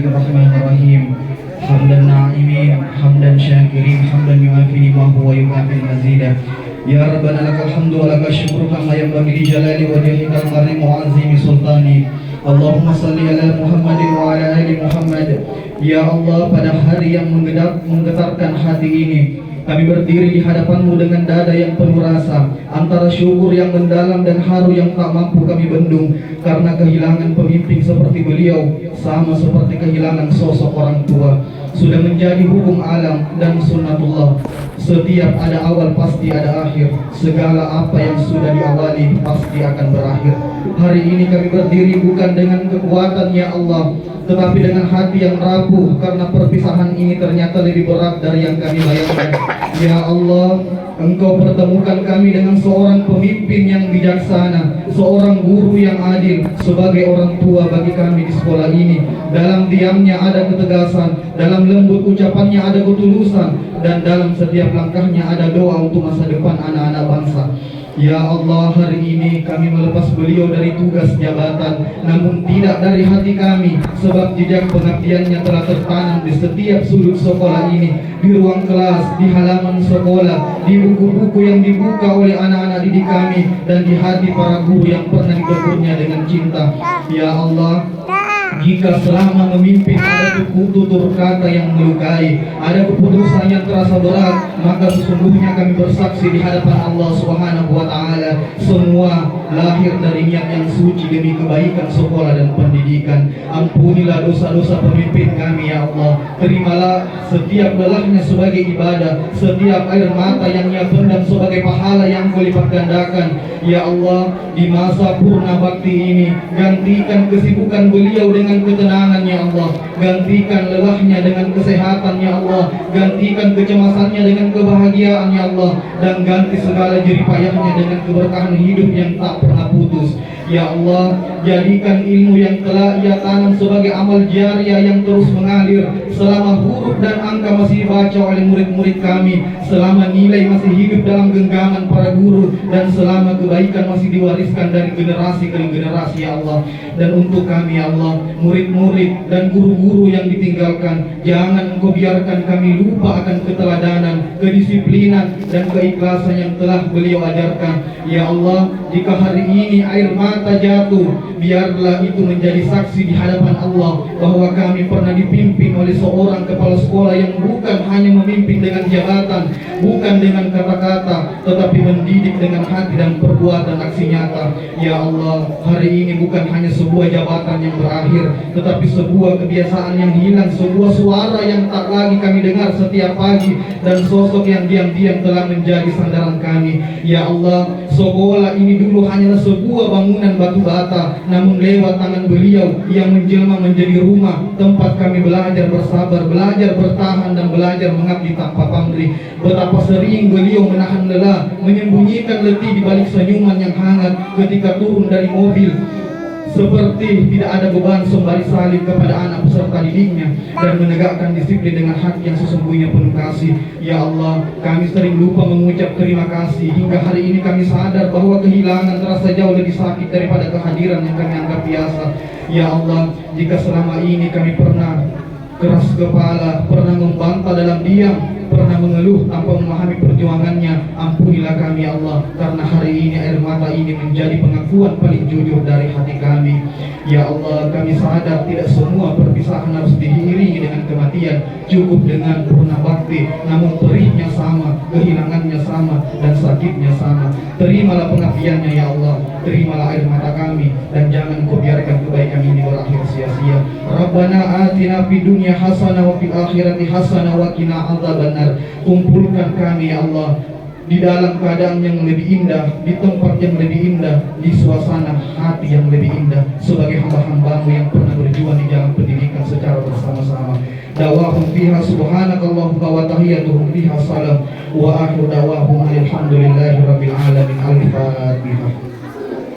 Bismillahirrahmanirrahim. Hamdan na'imin, hamdan syakirin, hamdan yu'afi ni'mahu wa yu'afi mazidah. Ya Rabbana lakal hamdu wa lakal syukru kama yanbaghi li jalali wajhikal karim wa azimi sultani. Allahumma salli ala Muhammadin wa ala ali Muhammad. Ya Allah, pada hari yang menggetarkan hati ini, kami berdiri di hadapan-Mu dengan dada yang penuh rasa, antara syukur yang mendalam dan haru yang tak mampu kami bendung, karena kehilangan pemimpin seperti beliau sama seperti kehilangan sosok orang tua. Sudah menjadi hukum alam dan sunnatullah. Setiap ada awal pasti ada akhir. Segala apa yang sudah diawali pasti akan berakhir. Hari ini kami berdiri bukan dengan kekuatan ya Allah, tetapi dengan hati yang rapuh, karena perpisahan ini ternyata lebih berat dari yang kami bayangkan. Ya Allah, Engkau pertemukan kami dengan seorang pemimpin yang bijaksana, seorang guru yang adil, sebagai orang tua bagi kami di sekolah ini. Dalam diamnya ada ketegasan, dalam lembut ucapannya ada ketulusan, dan dalam setiap langkahnya ada doa untuk masa depan anak-anak bangsa. Ya Allah, hari ini kami melepas beliau dari tugas jabatan, namun tidak dari hati kami, sebab jejak pengabdiannya telah tertanam di setiap sudut sekolah ini, di ruang kelas, di halaman sekolah, di buku-buku yang dibuka oleh anak-anak didik kami, dan di hati para guru yang pernah ditekurnya dengan cinta. Ya Allah, jika selama memimpin ada tutur kata yang melukai, ada keputusan yang terasa berat, maka sesungguhnya kami bersaksi di hadapan Allah Subhanahu wa Ta'ala, semua lahir dari niat yang suci demi kebaikan sekolah dan pendidikan. Ampunilah dosa-dosa pemimpin kami ya Allah. Terimalah setiap lelahnya sebagai ibadah, setiap air mata yang ia pendam sebagai pahala yang Kau lipat gandakan. Ya Allah, di masa purna bakti ini, gantikan kesibukan beliau dengan ketenangan ya Allah, gantikan lelahnya dengan kesehatan ya Allah, gantikan kecemasannya dengan kebahagiaan ya Allah, dan ganti segala jerih payahnya dengan keberkahan hidup yang tak pernah putus. Ya Allah, jadikan ilmu yang telah ia tanam sebagai amal jariah yang terus mengalir, selama huruf dan angka masih dibaca oleh murid-murid kami, selama nilai masih hidup dalam genggaman para guru, dan selama kebaikan masih diwariskan dari generasi ke generasi ya Allah. Dan untuk kami ya Allah, murid-murid dan guru-guru yang ditinggalkan, jangan Engkau biarkan kami lupa akan keteladanan, kedisiplinan, dan keikhlasan yang telah beliau ajarkan. Ya Allah, jika hari ini air mata jatuh, biarlah itu menjadi saksi di hadapan Allah bahwa kami pernah dipimpin oleh seorang kepala sekolah yang bukan hanya memimpin dengan jabatan, bukan dengan kata-kata, tetapi mendidik dengan hati dan perbuatan aksi nyata. Ya Allah, hari ini bukan hanya sebuah jabatan yang berakhir, tetapi sebuah kebiasaan yang hilang, sebuah suara yang tak lagi kami dengar setiap pagi, dan sosok yang diam-diam telah menjadi sandaran kami. Ya Allah, sekolah ini dulu hanyalah sebuah bangunan batu bata, namun lewat tangan beliau yang menjelma menjadi rumah tempat kami belajar bersabar, belajar bertahan, dan belajar mengabdi tanpa pamrih. Betapa sering beliau menahan lelah, menyembunyikan letih di balik senyuman yang hangat ketika turun dari mobil, seperti tidak ada beban sembari salib kepada anak peserta didiknya, dan menegakkan disiplin dengan hati yang sesungguhnya penuh kasih. Ya Allah, kami sering lupa mengucap terima kasih, hingga hari ini kami sadar bahwa kehilangan terasa jauh lebih sakit daripada kehadiran yang kami anggap biasa. Ya Allah, jika selama ini kami pernah keras kepala, pernah membantah dalam diam, pernah mengeluh tanpa memahami perjuangannya, ampunilah kami ya Allah, karena hari ini air mata ini menjadi pengakuan paling jujur dari hati kami. Ya Allah, kami sadar tidak semua perpisahan harus diiringi dengan kematian, cukup dengan purna bakti, namun perihnya sama, kehilangannya sama, dan sakitnya sama. Terimalah pengabdiannya ya Allah, terimalah air mata kami, dan jangan Kau biarkan kebaikan ini berakhir sia-sia. Rabbana atina fid dunya hasanah wa fil akhirati hasanah wa qina adzabannar. Kumpulkan kami ya Allah di dalam keadaan yang lebih indah, di tempat yang lebih indah, di suasana hati yang lebih indah, sebagai hamba-hamba-Mu yang pernah berjuang di jalan pendidikan secara bersama-sama. Dawahum fiha subhanakallahumma wa tahiyyatuhum fiha salam, wa akhiru dawahum alhamdulillahi rabbil alamin. Al-Fatihah.